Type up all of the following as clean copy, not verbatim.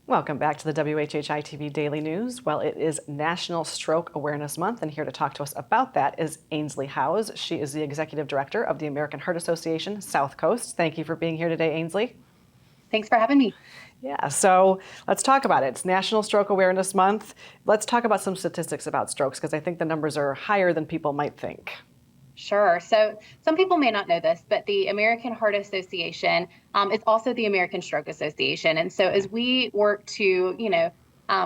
Welcome back to the WHHI-TV Daily News. Well, it is National Stroke Awareness Month, and here to talk to us about that is Ansley Howze. She is the Executive Director of the American Heart Association South Coast. Thank you for being here today, Ansley. Thanks for having me. Yeah, so let's talk about it. It's National Stroke Awareness Month. Let's talk about some statistics about strokes, because I think the numbers are higher than people might think. Sure. So some people may not know this, but the American Heart Association is also the American Stroke Association. And so as we work to,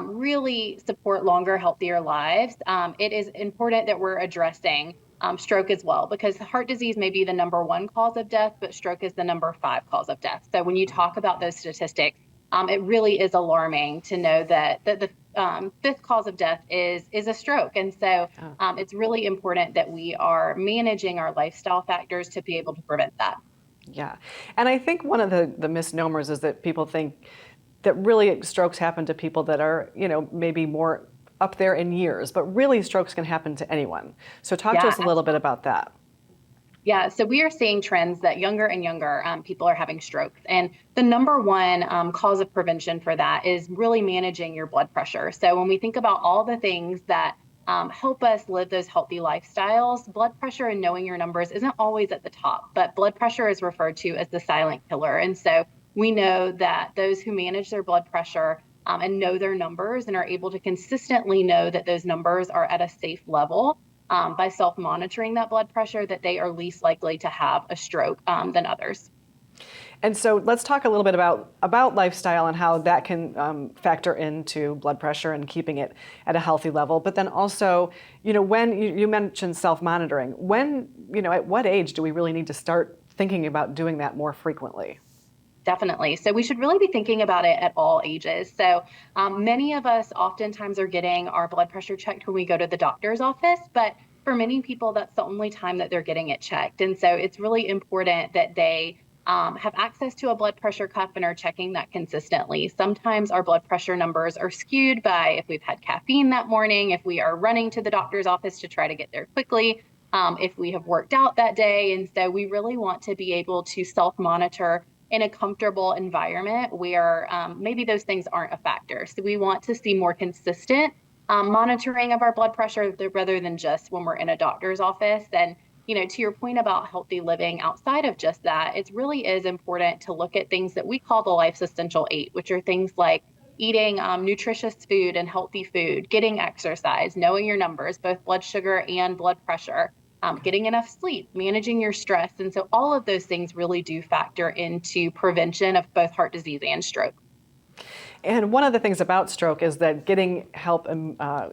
really support longer, healthier lives, it is important that we're addressing stroke as well, because heart disease may be the #1 cause of death, but stroke is the ` 5 cause of death. So when you talk about those statistics, it really is alarming to know that the fifth cause of death is a stroke. And so it's really important that we are managing our lifestyle factors to be able to prevent that. Yeah, and I think one of the misnomers is that people think that really strokes happen to people that are, maybe more up there in years, but really strokes can happen to anyone. So talk to us a little bit about that. Yeah, so we are seeing trends that younger and younger people are having strokes. And the #1 cause of prevention for that is really managing your blood pressure. So when we think about all the things that help us live those healthy lifestyles, blood pressure and knowing your numbers isn't always at the top, but blood pressure is referred to as the silent killer. And so we know that those who manage their blood pressure and know their numbers and are able to consistently know that those numbers are at a safe level, by self-monitoring that blood pressure, that they are least likely to have a stroke than others. And so let's talk a little bit about lifestyle and how that can factor into blood pressure and keeping it at a healthy level. But then also, when you mentioned self-monitoring, at what age do we really need to start thinking about doing that more frequently? Definitely. So we should really be thinking about it at all ages. So many of us oftentimes are getting our blood pressure checked when we go to the doctor's office, but for many people, that's the only time that they're getting it checked. And so it's really important that they have access to a blood pressure cuff and are checking that consistently. Sometimes our blood pressure numbers are skewed by if we've had caffeine that morning, if we are running to the doctor's office to try to get there quickly, if we have worked out that day. And so we really want to be able to self-monitor in a comfortable environment where maybe those things aren't a factor. So we want to see more consistent monitoring of our blood pressure rather than just when we're in a doctor's office. And, to your point about healthy living outside of just that, it really is important to look at things that we call the life's essential 8, which are things like eating nutritious food and healthy food, getting exercise, knowing your numbers, both blood sugar and blood pressure, getting enough sleep, managing your stress. And so all of those things really do factor into prevention of both heart disease and stroke. And one of the things about stroke is that getting help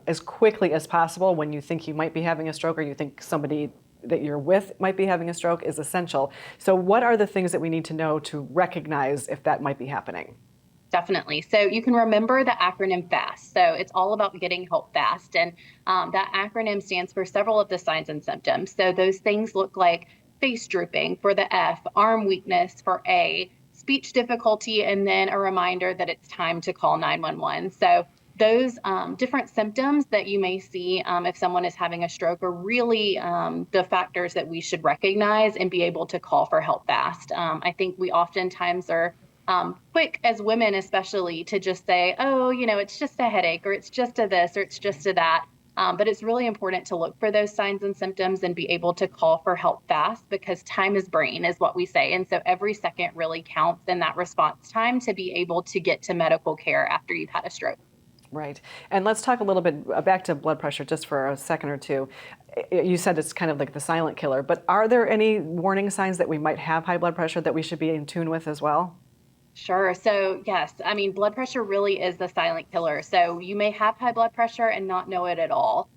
as quickly as possible when you think you might be having a stroke or you think somebody that you're with might be having a stroke is essential. So what are the things that we need to know to recognize if that might be happening? Definitely. So you can remember the acronym F.A.S.T. So it's all about getting help fast. And that acronym stands for several of the signs and symptoms. So those things look like face drooping for the F, arm weakness for A, speech difficulty, and then a reminder that it's time to call 911. So those different symptoms that you may see if someone is having a stroke are really the factors that we should recognize and be able to call for help fast. I think we oftentimes are quick as women, especially, to just say, oh, it's just a headache, or it's just a this, or it's just a that. But it's really important to look for those signs and symptoms and be able to call for help fast, because time is brain is what we say. And so every second really counts in that response time to be able to get to medical care after you've had a stroke. Right. And let's talk a little bit back to blood pressure just for a second or two. You said it's kind of like the silent killer, but are there any warning signs that we might have high blood pressure that we should be in tune with as well? Sure. So yes, blood pressure really is the silent killer. So you may have high blood pressure and not know it at all.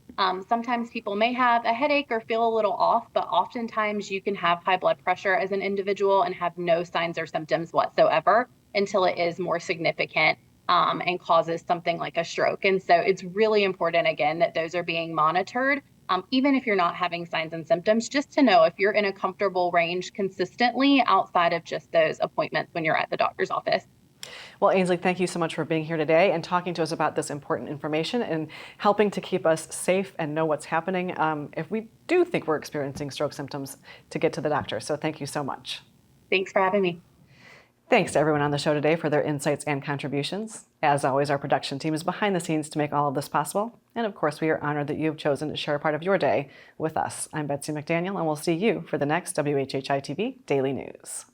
Sometimes people may have a headache or feel a little off, but oftentimes you can have high blood pressure as an individual and have no signs or symptoms whatsoever until it is more significant and causes something like a stroke. And so it's really important, again, that those are being monitored. Even if you're not having signs and symptoms, just to know if you're in a comfortable range consistently outside of just those appointments when you're at the doctor's office. Well, Ansley, thank you so much for being here today and talking to us about this important information and helping to keep us safe and know what's happening if we do think we're experiencing stroke symptoms to get to the doctor. So thank you so much. Thanks for having me. Thanks to everyone on the show today for their insights and contributions. As always, our production team is behind the scenes to make all of this possible. And of course, we are honored that you have chosen to share a part of your day with us. I'm Betsy McDaniel, and we'll see you for the next WHHI-TV Daily News.